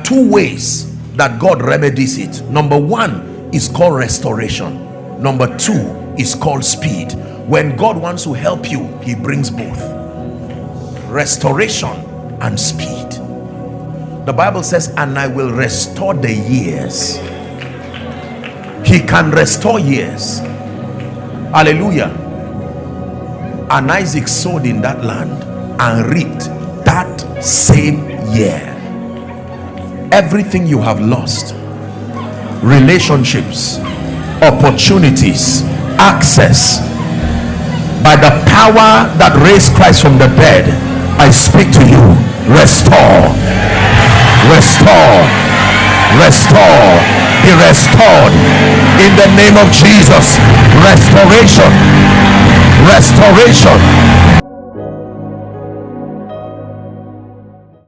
two ways that God remedies it. Number one is called restoration. Number two is called speed. When God wants to help you, he brings both restoration and speed. The Bible says, and I will restore the years. He can restore years. Hallelujah. And Isaac sowed in that land and reaped that same year. Everything you have lost, relationships, opportunities, access, by the power that raised Christ from the dead, I speak to you, restore, restore, restore, be restored in the name of Jesus. Restoration, restoration,